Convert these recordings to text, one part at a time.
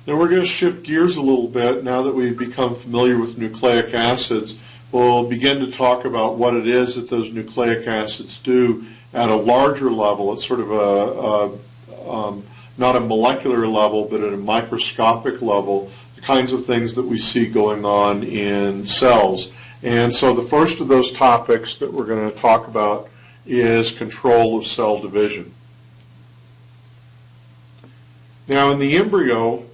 Now we're going to shift gears a little bit now that we've become familiar with nucleic acids. We'll begin to talk about what it is that those nucleic acids do at a larger level. It's sort of not a molecular level, but at a microscopic level, the kinds of things that we see going on in cells. And so the first of those topics that we're going to talk about is control of cell division. Now in the embryo,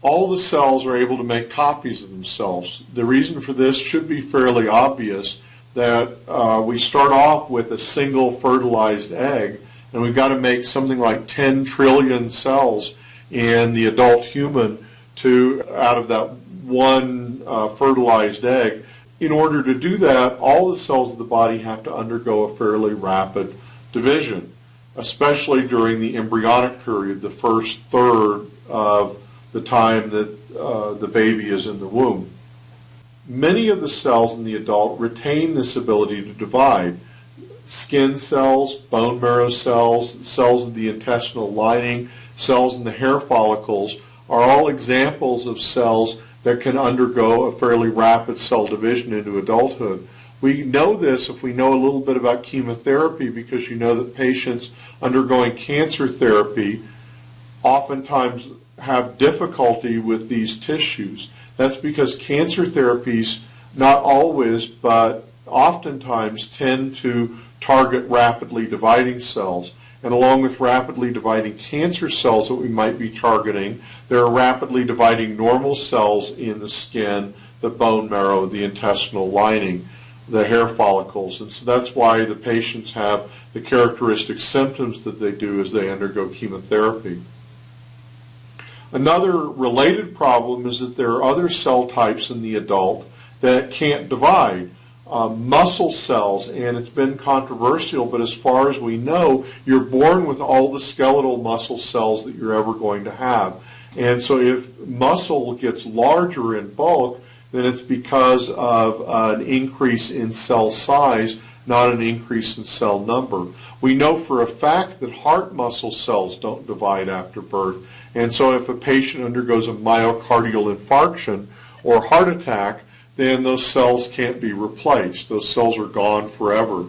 all the cells are able to make copies of themselves. The reason for this should be fairly obvious, that we start off with a single fertilized egg, and we've got to make something like 10 trillion cells in the adult human out of that one fertilized egg. In order to do that, all the cells of the body have to undergo a fairly rapid division, especially during the embryonic period, the first third of the time that the baby is in the womb. Many of the cells in the adult retain this ability to divide. Skin cells, bone marrow cells, cells of the intestinal lining, cells in the hair follicles are all examples of cells that can undergo a fairly rapid cell division into adulthood. We know this if we know a little bit about chemotherapy, because you know that patients undergoing cancer therapy oftentimes have difficulty with these tissues. That's because cancer therapies, not always, but oftentimes tend to target rapidly dividing cells. And along with rapidly dividing cancer cells that we might be targeting, there are rapidly dividing normal cells in the skin, the bone marrow, the intestinal lining, the hair follicles. And so that's why the patients have the characteristic symptoms that they do as they undergo chemotherapy. Another related problem is that there are other cell types in the adult that can't divide. Muscle cells, and it's been controversial, but as far as we know, you're born with all the skeletal muscle cells that you're ever going to have. And so if muscle gets larger in bulk, then it's because of an increase in cell size, not an increase in cell number. We know for a fact that heart muscle cells don't divide after birth. And so if a patient undergoes a myocardial infarction or heart attack, then those cells can't be replaced. Those cells are gone forever.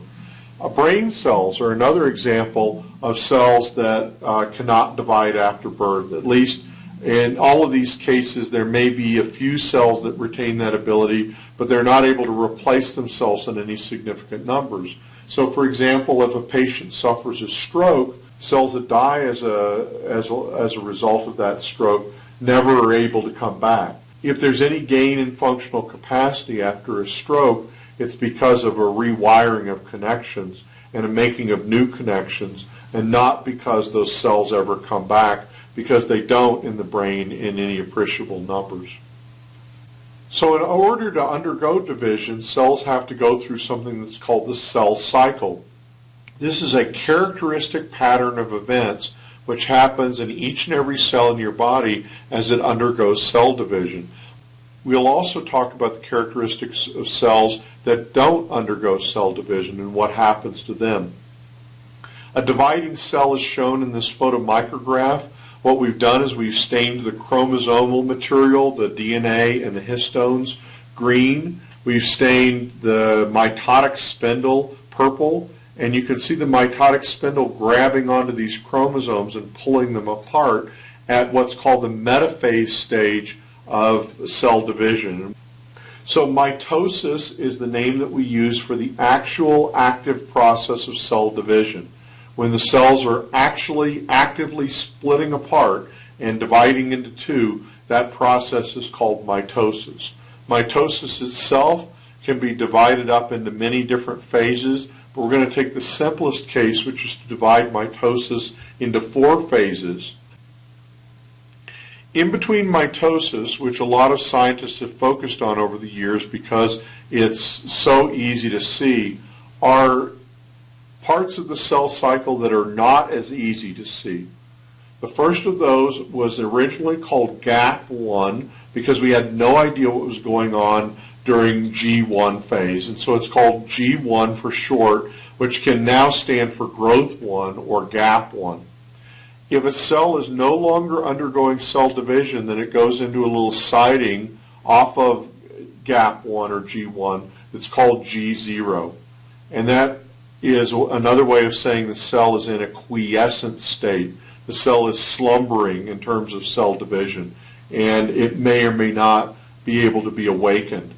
Brain cells are another example of cells that cannot divide after birth. At least in all of these cases, there may be a few cells that retain that ability, but they're not able to replace themselves in any significant numbers. So for example, if a patient suffers a stroke, cells that die as a result of that stroke never are able to come back. If there's any gain in functional capacity after a stroke, it's because of a rewiring of connections and a making of new connections, and not because those cells ever come back, because they don't in the brain in any appreciable numbers. So in order to undergo division, cells have to go through something that's called the cell cycle. This is a characteristic pattern of events which happens in each and every cell in your body as it undergoes cell division. We'll also talk about the characteristics of cells that don't undergo cell division and what happens to them. A dividing cell is shown in this photomicrograph. What we've done is we've stained the chromosomal material, the DNA and the histones, green. We've stained the mitotic spindle purple, and you can see the mitotic spindle grabbing onto these chromosomes and pulling them apart at what's called the metaphase stage of cell division. So mitosis is the name that we use for the actual active process of cell division. When the cells are actually actively splitting apart and dividing into two, that process is called mitosis. Mitosis itself can be divided up into many different phases, but we're going to take the simplest case, which is to divide mitosis into 4 phases. In between mitosis, which a lot of scientists have focused on over the years because it's so easy to see, are parts of the cell cycle that are not as easy to see. The first of those was originally called gap 1 because we had no idea what was going on during G1 phase, and so it's called G1 for short, which can now stand for growth 1 or gap 1. If a cell is no longer undergoing cell division, then it goes into a little siding off of gap 1 or G1 that's called G0. And that is another way of saying the cell is in a quiescent state. The cell is slumbering in terms of cell division, and it may or may not be able to be awakened.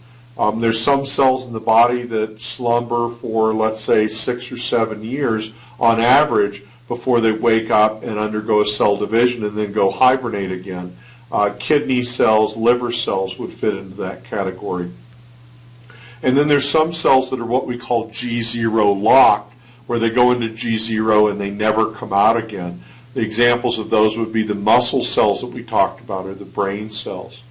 There's some cells in the body that slumber for, let's say, 6 or 7 years on average before they wake up and undergo a cell division and then go hibernate again. Kidney cells, liver cells would fit into that category. And then there's some cells that are what we call G0 locked, where they go into G0 and they never come out again. The examples of those would be the muscle cells that we talked about, or the brain cells.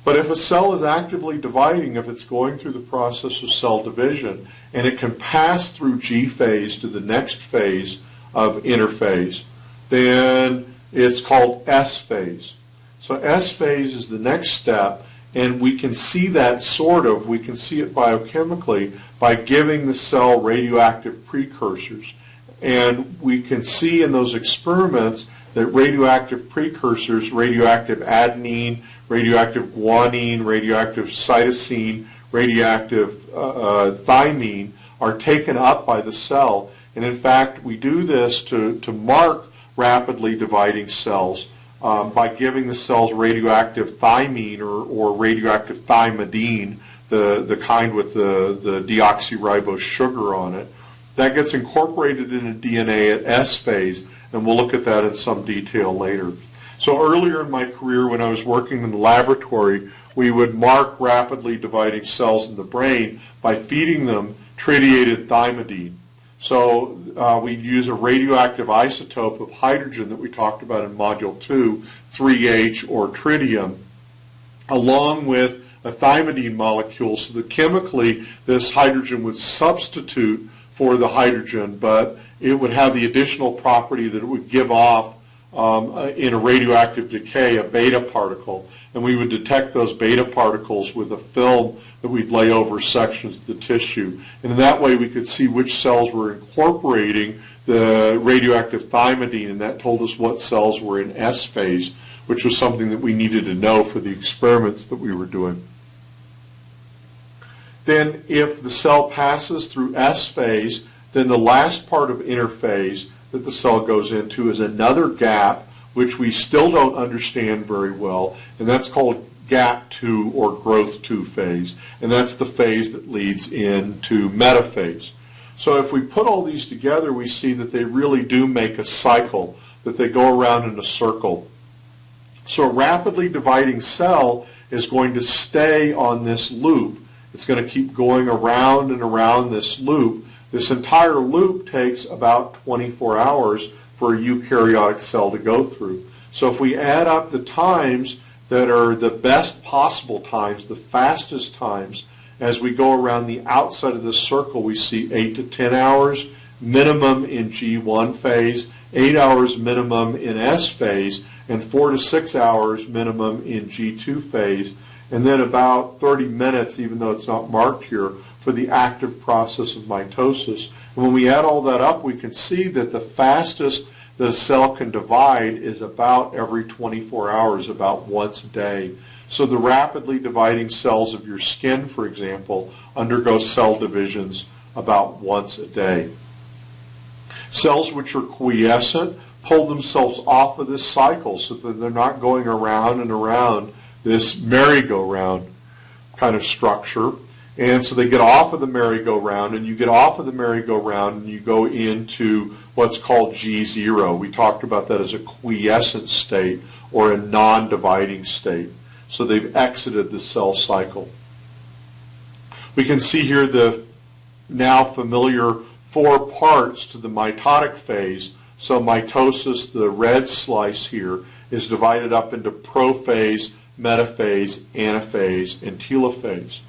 But if a cell is actively dividing, if it's going through the process of cell division, and it can pass through G phase to the next phase of interphase, then it's called S phase. So S phase is the next step, and we can see that we can see it biochemically by giving the cell radioactive precursors. And we can see in those experiments that radioactive precursors, radioactive adenine, radioactive guanine, radioactive cytosine, radioactive thymine are taken up by the cell. And in fact, we do this to mark rapidly dividing cells by giving the cells radioactive thymine or radioactive thymidine, the kind with the deoxyribose sugar on it. That gets incorporated into DNA at S phase, and we'll look at that in some detail later. So earlier in my career, when I was working in the laboratory, we would mark rapidly dividing cells in the brain by feeding them tritiated thymidine. So we'd use a radioactive isotope of hydrogen that we talked about in Module 2, 3H or tritium, along with a thymidine molecule, so that chemically this hydrogen would substitute for the hydrogen, but it would have the additional property that it would give off in a radioactive decay a beta particle, and we would detect those beta particles with a film that we'd lay over sections of the tissue. And in that way we could see which cells were incorporating the radioactive thymidine, and that told us what cells were in S phase, which was something that we needed to know for the experiments that we were doing. Then if the cell passes through S phase, then the last part of interphase that the cell goes into is another gap, which we still don't understand very well, and that's called gap 2 or growth 2 phase, and that's the phase that leads into metaphase. So if we put all these together, we see that they really do make a cycle, that they go around in a circle. So a rapidly dividing cell is going to stay on this loop. It's going to keep going around and around this loop. This entire loop takes about 24 hours for a eukaryotic cell to go through. So if we add up the times that are the best possible times, the fastest times, as we go around the outside of this circle, we see 8 to 10 hours minimum in G1 phase, 8 hours minimum in S phase, and 4 to 6 hours minimum in G2 phase, and then about 30 minutes, even though it's not marked here, for the active process of mitosis. And when we add all that up, we can see that the fastest that a cell can divide is about every 24 hours, about once a day. So the rapidly dividing cells of your skin, for example, undergo cell divisions about once a day. Cells which are quiescent pull themselves off of this cycle so that they're not going around and around this merry-go-round kind of structure. And so they get off of the merry-go-round, and you get off of the merry-go-round and you go into what's called G0. We talked about that as a quiescent state or a non-dividing state. So they've exited the cell cycle. We can see here the now familiar 4 parts to the mitotic phase. So mitosis, the red slice here, is divided up into prophase, metaphase, anaphase, and telophase.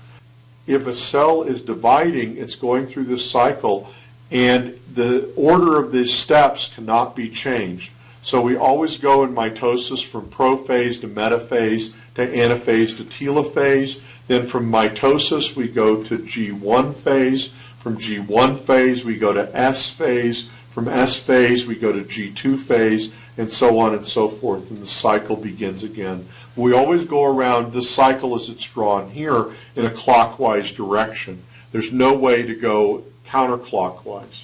If a cell is dividing, it's going through this cycle, and the order of these steps cannot be changed. So we always go in mitosis from prophase to metaphase to anaphase to telophase. Then from mitosis we go to G1 phase. From G1 phase we go to S phase. From S phase we go to G2 phase. and so on and so forth, and the cycle begins again. We always go around this cycle as it's drawn here in a clockwise direction. There's no way to go counterclockwise.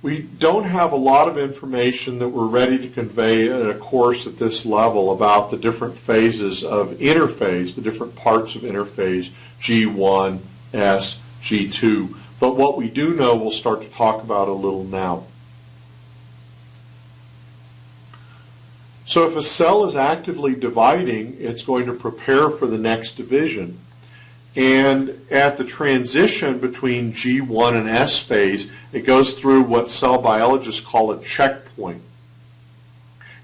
We don't have a lot of information that we're ready to convey in a course at this level about the different phases of interphase, the different parts of interphase, G1, S, G2. But what we do know we'll start to talk about a little now. So if a cell is actively dividing, it's going to prepare for the next division. And at the transition between G1 and S phase, it goes through what cell biologists call a checkpoint.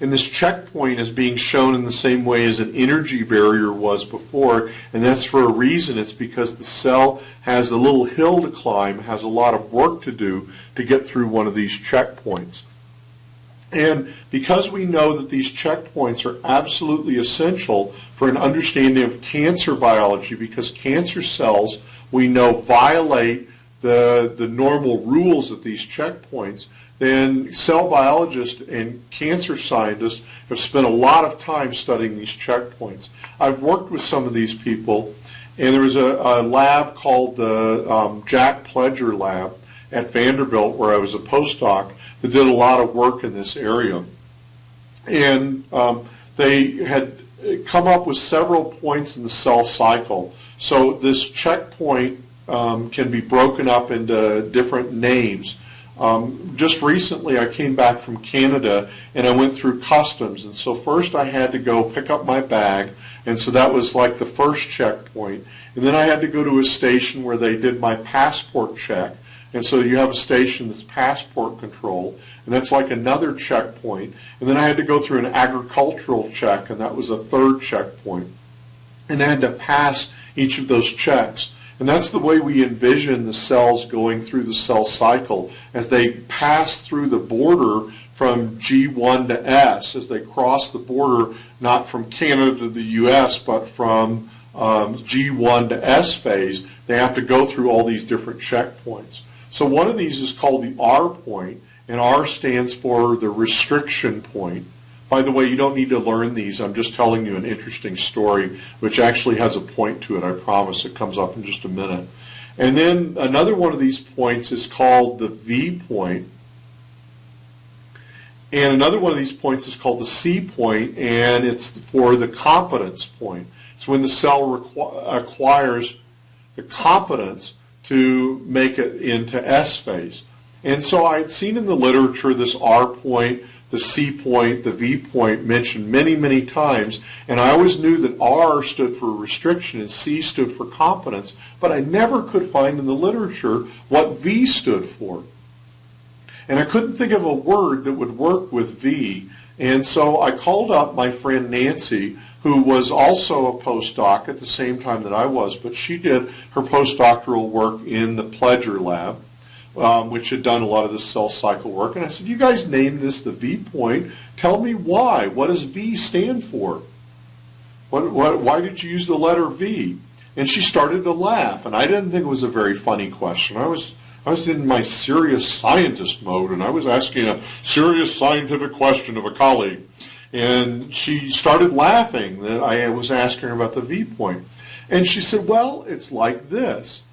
And this checkpoint is being shown in the same way as an energy barrier was before, and that's for a reason. It's because the cell has a little hill to climb, has a lot of work to do to get through one of these checkpoints. And because we know that these checkpoints are absolutely essential for an understanding of cancer biology, because cancer cells, we know, violate the normal rules at these checkpoints, then cell biologists and cancer scientists have spent a lot of time studying these checkpoints. I've worked with some of these people, and there was a lab called the Jack Pledger Lab at Vanderbilt, where I was a postdoc, that did a lot of work in this area. And they had come up with several points in the cell cycle. So this checkpoint can be broken up into different names. Just recently I came back from Canada and I went through customs, and so first I had to go pick up my bag, and so that was like the first checkpoint, and then I had to go to a station where they did my passport check, and so you have a station that's passport control, and that's like another checkpoint, and then I had to go through an agricultural check, and that was a third checkpoint, and I had to pass each of those checks. And that's the way we envision the cells going through the cell cycle, as they pass through the border from G1 to S, as they cross the border not from Canada to the US, but from G1 to S phase. They have to go through all these different checkpoints. So one of these is called the R point, and R stands for the restriction point. By the way, you don't need to learn these. I'm just telling you an interesting story, which actually has a point to it. I promise. It comes up in just a minute. And then another one of these points is called the V point. And another one of these points is called the C point, and it's for the competence point. It's when the cell acquires the competence to make it into S phase. And so I had seen in the literature this R point, the C point, the V point mentioned many, many times, and I always knew that R stood for restriction and C stood for competence, but I never could find in the literature what V stood for. And I couldn't think of a word that would work with V, and so I called up my friend Nancy, who was also a postdoc at the same time that I was, but she did her postdoctoral work in the Pledger Lab, which had done a lot of the cell cycle work. And I said, you guys named this the V point. Tell me why. What does V stand for? Why did you use the letter V? And she started to laugh, and I didn't think it was a very funny question. I was in my serious scientist mode, and I was asking a serious scientific question of a colleague. And she started laughing that I was asking her about the V point. And she said, well, it's like this.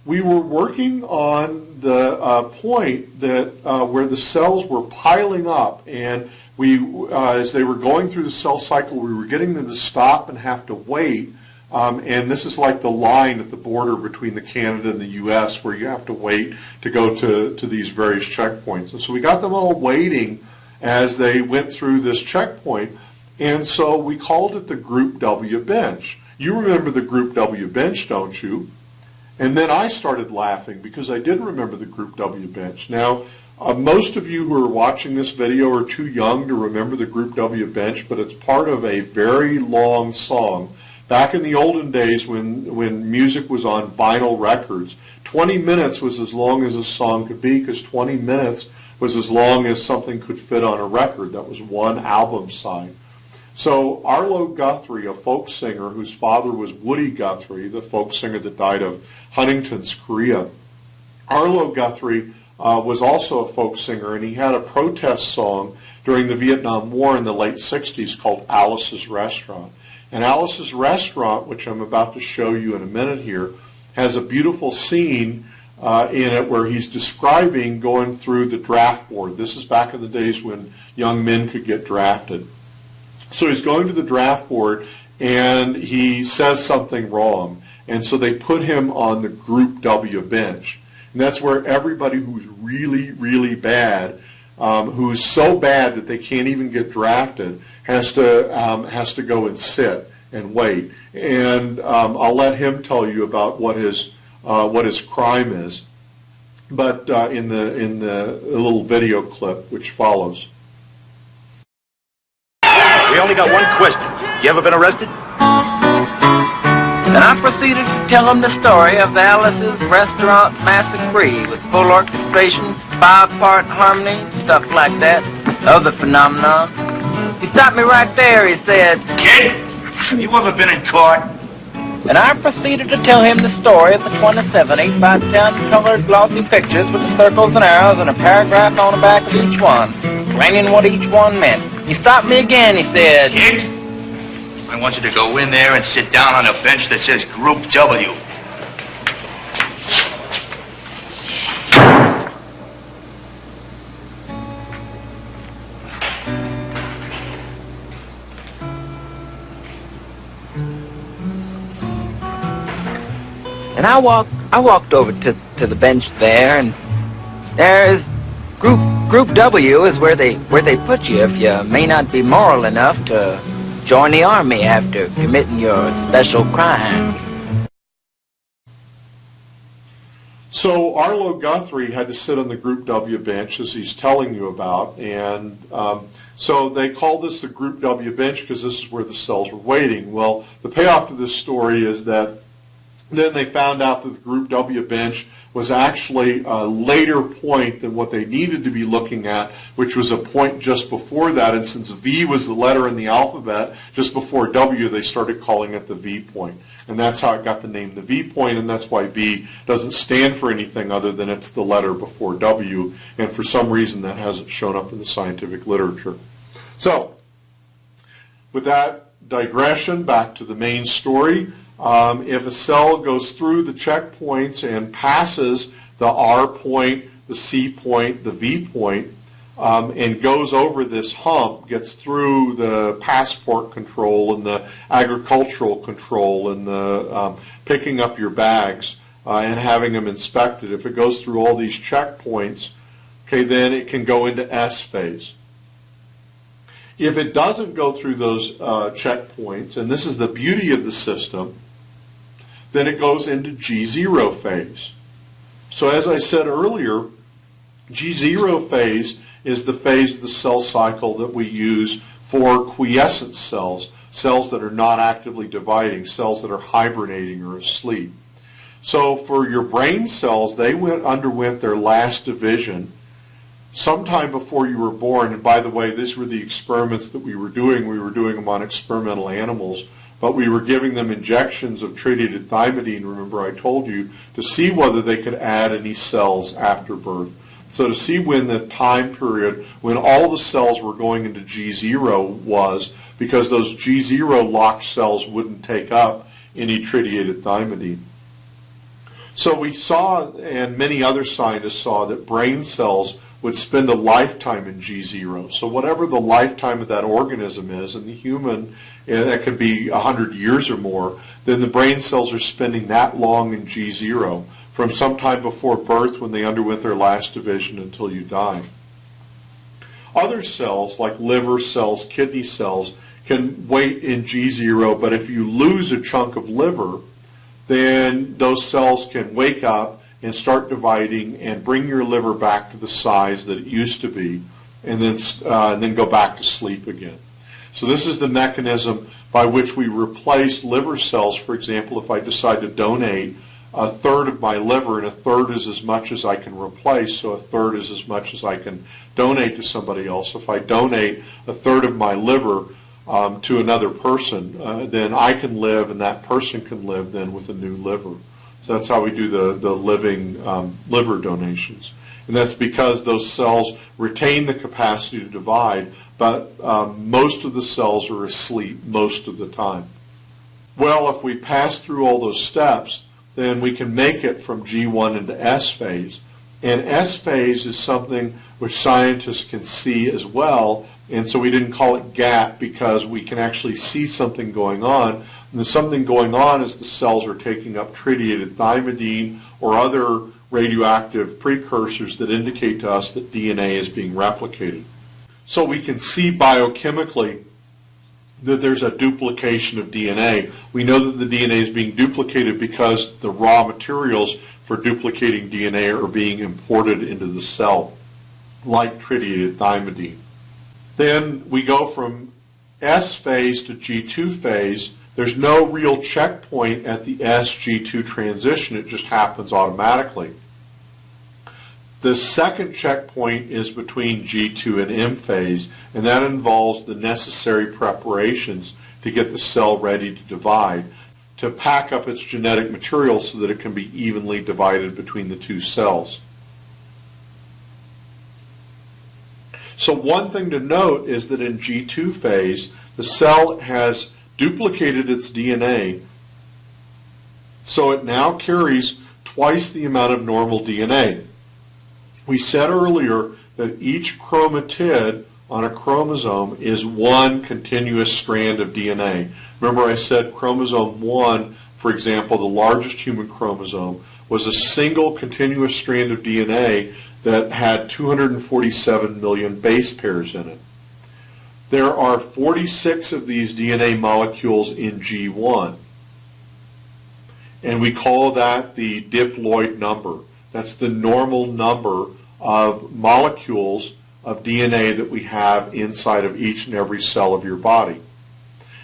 We were working on the point that where the cells were piling up, and as they were going through the cell cycle, we were getting them to stop and have to wait. And this is like the line at the border between the Canada and the U.S. where you have to wait to go to these various checkpoints. And so we got them all waiting as they went through this checkpoint, and so we called it the Group W bench. You remember the Group W bench, don't you? And then I started laughing because I did remember the Group W bench. Now, most of you who are watching this video are too young to remember the Group W bench, but it's part of a very long song. Back in the olden days when music was on vinyl records, 20 minutes was as long as a song could be, because 20 minutes was as long as something could fit on a record. That was one album side. So Arlo Guthrie, a folk singer whose father was Woody Guthrie, the folk singer that died of Huntington's chorea, Arlo Guthrie was also a folk singer, and he had a protest song during the Vietnam War in the late 60s called Alice's Restaurant. And Alice's Restaurant, which I'm about to show you in a minute here, has a beautiful scene in it where he's describing going through the draft board. This is back in the days when young men could get drafted. So he's going to the draft board, and he says something wrong. And so they put him on the Group W bench. And that's where everybody who's really, really bad, who's so bad that they can't even get drafted, has to go and sit and wait. And I'll let him tell you about what his crime is. But in the little video clip which follows. We only got one question. You ever been arrested? Then I proceeded to tell him the story of the Alice's Restaurant Massacre with full orchestration, 5-part harmony, stuff like that, other phenomena. He stopped me right there. He said, Kid, have you ever been in court? and I proceeded to tell him the story of the 27 8x10 colored glossy pictures with the circles and arrows and a paragraph on the back of each one, explaining what each one meant. He stopped me again. He said, Kid, I want you to go in there and sit down on a bench that says Group W. and I walked over to the bench there, and there's Group W is where they put you if you may not be moral enough to join the army after committing your special crime. So Arlo Guthrie had to sit on the Group W bench, as he's telling you about, and so they call this the Group W bench because this is where the cells were waiting. Well, the payoff to this story is that then they found out that the Group W bench was actually a later point than what they needed to be looking at, which was a point just before that. And since V was the letter in the alphabet, just before W, they started calling it the V point. And that's how it got the name the V point, and that's why V doesn't stand for anything other than it's the letter before W, and for some reason that hasn't shown up in the scientific literature. So, with that digression, back to the main story. If a cell goes through the checkpoints and passes the R point, the C point, the V point, and goes over this hump, gets through the passport control and the agricultural control and the picking up your bags and having them inspected, if it goes through all these checkpoints, okay, then it can go into S phase. If it doesn't go through those checkpoints, and this is the beauty of the system, then it goes into G0 phase. So as I said earlier, G0 phase is the phase of the cell cycle that we use for quiescent cells, cells that are not actively dividing, cells that are hibernating or asleep. So for your brain cells, they underwent their last division sometime before you were born. And by the way, these were the experiments that we were doing. We were doing them on experimental animals, but we were giving them injections of tritiated thymidine, remember I told you, to see whether they could add any cells after birth. So to see when the time period when all the cells were going into G0 was, because those G0 locked cells wouldn't take up any tritiated thymidine. So we saw, and many other scientists saw, that brain cells would spend a lifetime in G0. So whatever the lifetime of that organism is, in the human, and that could be 100 years or more, then the brain cells are spending that long in G0, from sometime before birth when they underwent their last division until you die. Other cells, like liver cells, kidney cells, can wait in G0, but if you lose a chunk of liver, then those cells can wake up and start dividing and bring your liver back to the size that it used to be, and then go back to sleep again. So this is the mechanism by which we replace liver cells. For example, if I decide to donate a third of my liver, and a third is as much as I can replace, so a third is as much as I can donate to somebody else. If I donate a third of my liver to another person, then I can live and that person can live then with a new liver. So that's how we do the living liver donations. And that's because those cells retain the capacity to divide, but most of the cells are asleep most of the time. Well, if we pass through all those steps, then we can make it from G1 into S phase. And S phase is something which scientists can see as well, and so we didn't call it GAT because we can actually see something going on. And the something going on is the cells are taking up tritiated thymidine or other radioactive precursors that indicate to us that DNA is being replicated. So we can see biochemically that there's a duplication of DNA. We know that the DNA is being duplicated because the raw materials for duplicating DNA are being imported into the cell, like tritiated thymidine. Then we go from S phase to G2 phase. There's no real checkpoint at the S-G2 transition. It just happens automatically. The second checkpoint is between G2 and M phase, and that involves the necessary preparations to get the cell ready to divide, to pack up its genetic material so that it can be evenly divided between the two cells. So one thing to note is that in G2 phase, the cell has duplicated its DNA, so it now carries twice the amount of normal DNA. We said earlier that each chromatid on a chromosome is one continuous strand of DNA. Remember I said chromosome 1, for example, the largest human chromosome, was a single continuous strand of DNA that had 247 million base pairs in it. There are 46 of these DNA molecules in G1, and we call that the diploid number. That's the normal number of molecules of DNA that we have inside of each and every cell of your body.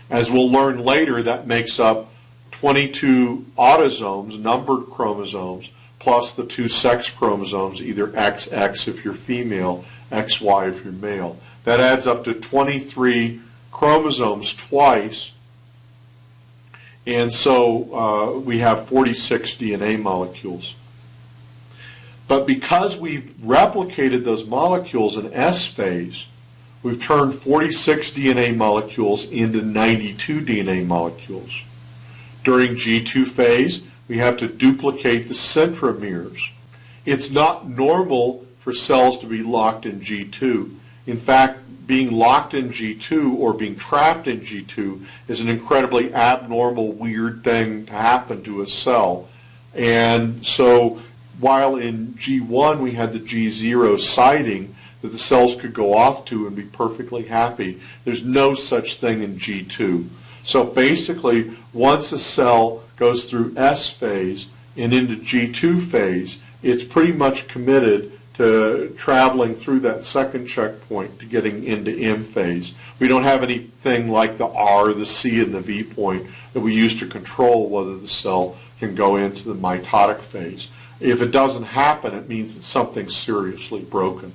As we'll learn later, that makes up 22 autosomes, numbered chromosomes, plus the 2 sex chromosomes, either XX if you're female, XY if you're male. That adds up to 23 chromosomes twice, and so we have 46 DNA molecules. But because we've replicated those molecules in S phase, we've turned 46 DNA molecules into 92 DNA molecules. During G2 phase, we have to duplicate the centromeres. It's not normal for cells to be locked in G2. In fact, being locked in G2 or being trapped in G2 is an incredibly abnormal, weird thing to happen to a cell. And so while in G1 we had the G0 siding that the cells could go off to and be perfectly happy, there's no such thing in G2. So basically, once a cell goes through S phase and into G2 phase, it's pretty much committed to traveling through that second checkpoint to getting into M phase. We don't have anything like the R, the C, and the V point that we use to control whether the cell can go into the mitotic phase. If it doesn't happen, it means that something's seriously broken.